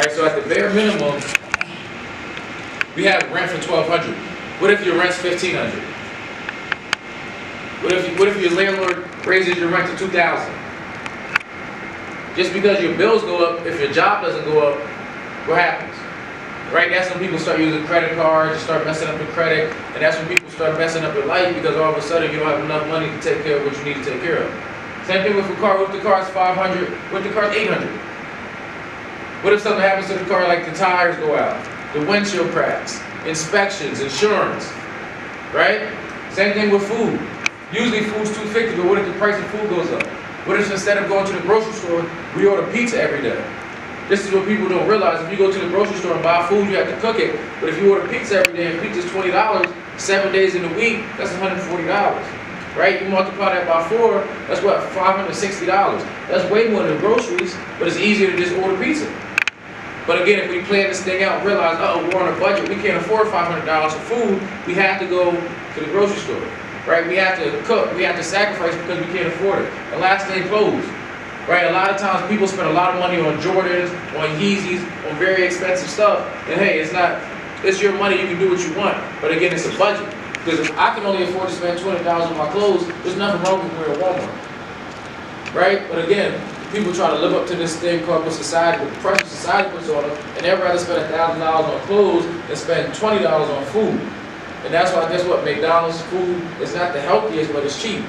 right? So at the bare minimum, we have rent for $1,200. What if your rent's $1,500? What if your landlord raises your rent to $2,000? Just because your bills go up, if your job doesn't go up, what happens? Right? That's when people start using credit cards, start messing up your credit, and that's when people start messing up your life because all of a sudden you don't have enough money to take care of what you need to take care of. Same thing with a car. What if the car's $500? What if the car's $800? What if something happens to the car, like the tires go out, the windshield cracks, inspections, insurance, right? Same thing with food. Usually food's $2.50, but what if the price of food goes up? What if instead of going to the grocery store, we order pizza every day? This is what people don't realize. If you go to the grocery store and buy food, you have to cook it. But if you order pizza every day and pizza's $20, 7 days in a week, that's $140. Right? You multiply that by 4, that's what, $560. That's way more than groceries, but it's easier to just order pizza. But again, if we plan this thing out and realize, we're on a budget, we can't afford $500 for food, we have to go to the grocery store. Right? We have to cook, we have to sacrifice because we can't afford it. The last thing, clothes. Right? A lot of times people spend a lot of money on Jordans, on Yeezys, on very expensive stuff. And hey, it's your money, you can do what you want. But again, it's a budget. Because if I can only afford to spend $20 on my clothes, there's nothing wrong with wearing Walmart. Right? But again, people try to live up to this thing called society, the pressure society puts on them, and they'd rather spend $1,000 on clothes than spend $20 on food. And that's why, guess what? McDonald's food is not the healthiest, but it's cheap.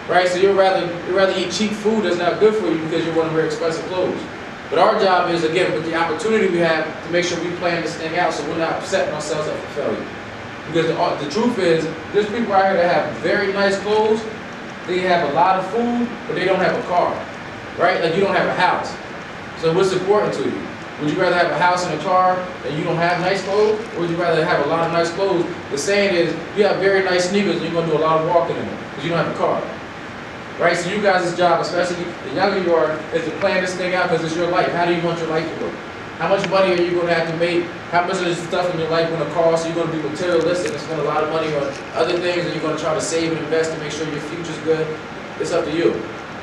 Right? So you'd rather eat cheap food that's not good for you because you want to wear expensive clothes. But our job is, again, with the opportunity we have, to make sure we plan this thing out so we're not setting ourselves up for failure. Because the truth is, there's people out here that have very nice clothes, they have a lot of food, but they don't have a car. Right? Like you don't have a house. So what's important to you? Would you rather have a house and a car and you don't have nice clothes? Or would you rather have a lot of nice clothes? The saying is, you have very nice sneakers and you're going to do a lot of walking in them because you don't have a car. Right? So you guys' job, especially the younger you are, is to plan this thing out because it's your life. How do you want your life to look? How much money are you going to have to make? How much of this stuff in your life going to cost? You're going to be materialistic and spend a lot of money on other things, and you're going to try to save and invest to make sure your future's good. It's up to you.